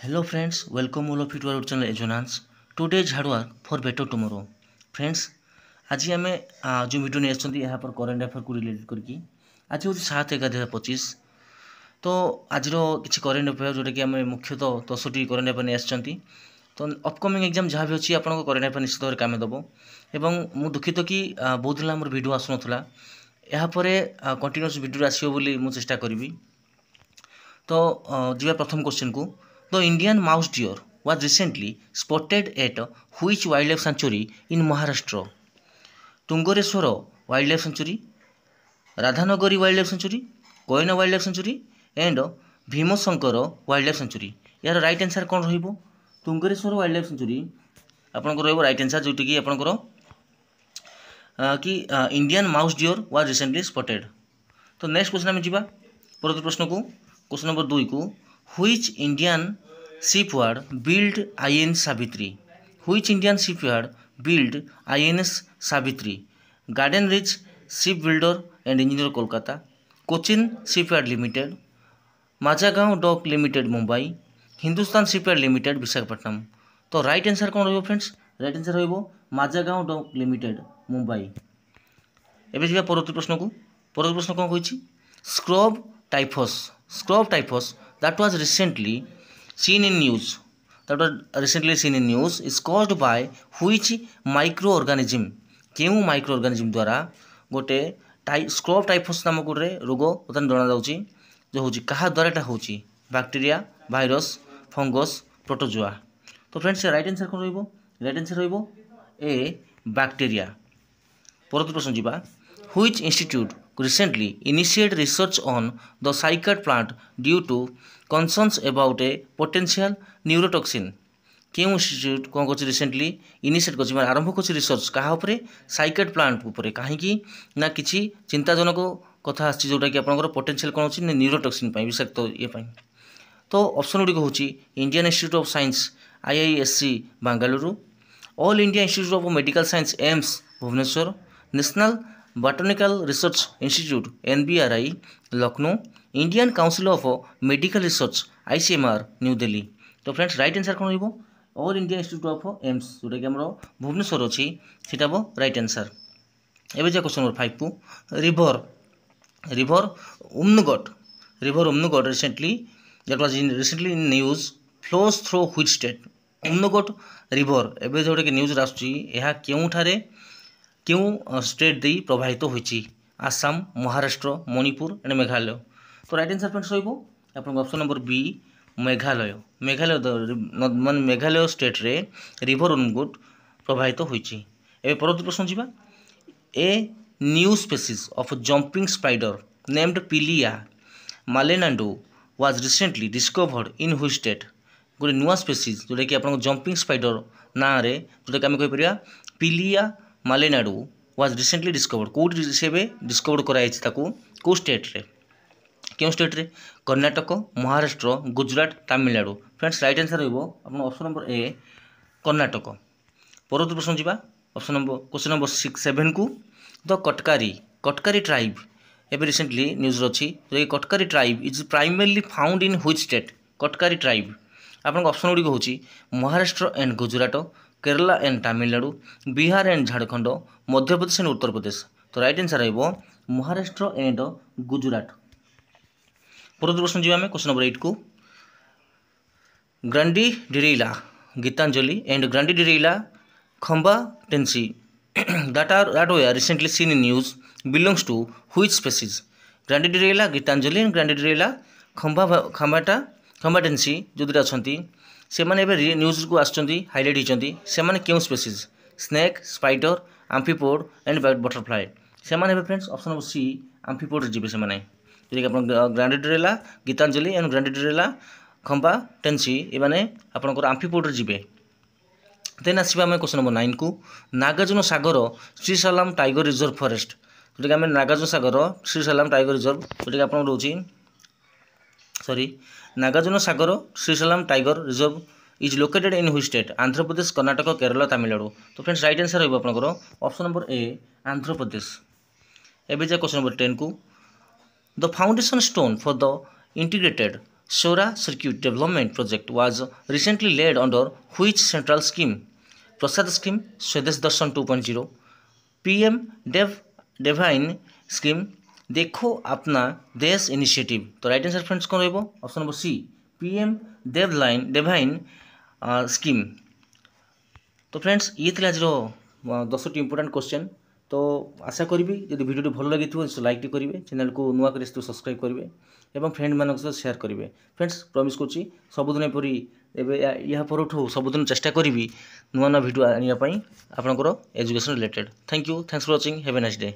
Hello friends, welcome all of you to our channel Resonance. Today's hard work for better tomorrow. Friends, आज आम जो video नहीं आसछंती यहाँ पर करेंट अफेयर को रिलेटेड करके आज हूँ 7/1/2025 तो आज किसी करेंट अफेयर जोटा कि आम मुख्यतः 10टी करेंट अफेयर नहीं आसछंती तो अपकमिंग एग्जाम जहाँ भी अच्छी आपको करेंट अफेयर निश्चित भाव काम देव एवं मु दुखित कि बहुत दिन आम भिडियो आसुना यापर कंटिन्यूस भिडियो आसो बोली मु चेष्टा करी तो जी प्रथम क्वेश्चन को The Indian mouse deer was recently spotted at which wildlife sanctuary in Maharashtra? Tungareswara Wildlife Sanctuary, Radhanagari Wildlife Sanctuary, Koyna Wildlife Sanctuary and Bhimasankara Wildlife Sanctuary. यार राइट आंसर कौन रहिबो? तुंगरेश्वर वाइल्ड लाइफ सेंचुरी आपनकर रहिबो right answer जोटी कि आपनकर कि Indian mouse dear was recently spotted. तो next question में जीवा परवर्ती प्रश्न को क्वेश्चन नंबर 2 को Which Indian shipyard built INS Savitri? Which Indian shipyard built INS Savitri? Garden Ridge Shipbuilder and Engineer Kolkata, Cochin Shipyard Limited, Majagaon Dock Limited Mumbai, Hindustan Shipyard Limited Visakhapatnam. तो right answer कौन रहिबो friends? Right answer रहिबो माजागांव dock limited Mumbai. एबे जिबा परवर्ती प्रश्न को परवर्ती प्रश्न कौन कहिछि scrub typhus that was recently seen in news is caused by which microorganism केउ माइक्रोऑर्गेनिज्म द्वारा गोटे स्क्रब टाइफस नामक गोटे रोग बर्तमान जना जाउची जो होची कहा द्वारा एटा होची बैक्टीरिया भाइरस फंगस प्रोटोजोआ. तो फ्रेंड्स राइट आंसर कोन रहइबो? राइट आंसर रहइबो ए बैक्टीरिया. परवर्ती प्रश्न जीवा which institute recently initiated research on the cycad plant due to concerns about a potential neurotoxin. केउ इंस्टीट्यूट कौन कर रिसेंटली इनिशिएट कर आरंभ कर रिसर्च क्या साइकेड प्लांट उपर कहीं ना कि चिंताजनक कथा जोटा कि आप पोटेंशियल कौन अच्छी न्यूरोटॉक्सिन विषाक्त ये. तो ऑप्शन गुड़िक हूँ Indian institute of science IISc Bengaluru, all India institute of medical science AIIMS Bhubaneswar, national botanical research institute NBRI Lucknow, Indian council of medical research ICMR new Delhi. तो फ्रेंड्स राइट आंसर कौन रहिबो? All India institute of AIIMS जोटा कि आम भुवनेश्वर अच्छी सीटा वो right answer. एवं जा क्वेश्चन नंबर 5 को river Umngot recently that was recently in news flows through which state? Umngot river एवं जोटा कि न्यूज आसुची यह क्यों स्टेट दे प्रभावित होती? आसाम, महाराष्ट्र, मणिपुर एंड मेघालय. तो राइट आंसर फ्रेंड्स रहिबो आपन option number B Meghalaya. Meghalaya state रे रिवर उन्मुट प्रभावित होती. ए परवर्ती प्रश्न जीवा a new species of jumping spider named Pilia Malenadu was recently discovered in which state? गोटे नुआ स्पेसीज जोटा कि आपन जंपिंग स्पाइडर ना रे जोटा कि आम कहि परिया पिलिया Malenadu was recently discovered Kaut से डिस्कवर्ड कराई कौ स्टेट रे क्यों स्टेट रे? Karnataka, Maharashtra, Gujarat, Tamil Nadu. Friends right answer रहिबो आपन ऑप्शन नंबर ए कर्नाटक. परवर्ती प्रश्न जीवा ऑप्शन नंबर क्वेश्चन नंबर 7 को द कटकारी ट्राइब एबे रिसेंटली न्यूज अच्छी जो Katkari tribe is primarily found in which state? Katkari tribe आपन ऑप्शन गुड़िक हूँ Maharashtra and Gujarat, Kerala and Tamil Nadu, Bihar and Jharkhand, Madhya Pradesh and Uttar Pradesh. तो राइट आंसर रहिबो महाराष्ट्र एंड गुजरात. परवर्ती प्रश्न जी क्वेश्चन नंबर 8 को grandidierella Gitanjali and grandidierella khambhatensis that were recently seen in news belongs to which species? Grandidierella Gitanjali and grandidierella khambhatensis जो दुटा अच्छा से मैंने न्यूज को हाईलाइट होती से क्यों species? Snake, spider, amphipod and butterfly. से friends option number C amphipod जी से जी आप ग्रांडी डिरेला गीतांजलि एंड ग्रांडी डिरेला खंबाटेंसी ये आपंकर आम्फिपोड जी. देन आसवा आम क्वेश्चन नंबर 9 को Nagarjuna Sagar Srisailam tiger reserve forest जोटा कि आम नागार्जुन सागर श्रीशैलम टाइगर रिजर्व जोटा कि आप रोचे Nagarjuna Sagar Srisailam tiger reserve is located in which state? Andhra Pradesh, Karnataka, Kerala, Tamil Nadu. तो फ्रेंड्स राइट आंसर रहिबो आपनकर option number A Andhra Pradesh. एबे जा क्वेश्चन नंबर 10 को the foundation stone for the integrated Sora Circuit Development Project was recently led under which central scheme? Prasad Scheme, Swadesh Darshan 2.0, PM Devine Scheme, देखो अपना देश initiative. तो right answer friends कौन रहिबो? Option number C, PM Devine scheme. तो friends ये थिला आज 10टी इंपोर्टेंट क्वेश्चन। तो आशा करी जब भिडियो भल लगी लाइक टी करेंगे, चैनल को नुआ कर सब्सक्राइब करेंगे और फ्रेंड मान सहित शेयर करेंगे। फ्रेंड्स प्रॉमिस करुँची सबुदिन परी या पर सबुदिन चेष्टा करी नुआ नुआ भिडियो आने आपंकर education related. Thank you, thanks for watching, have a nice day.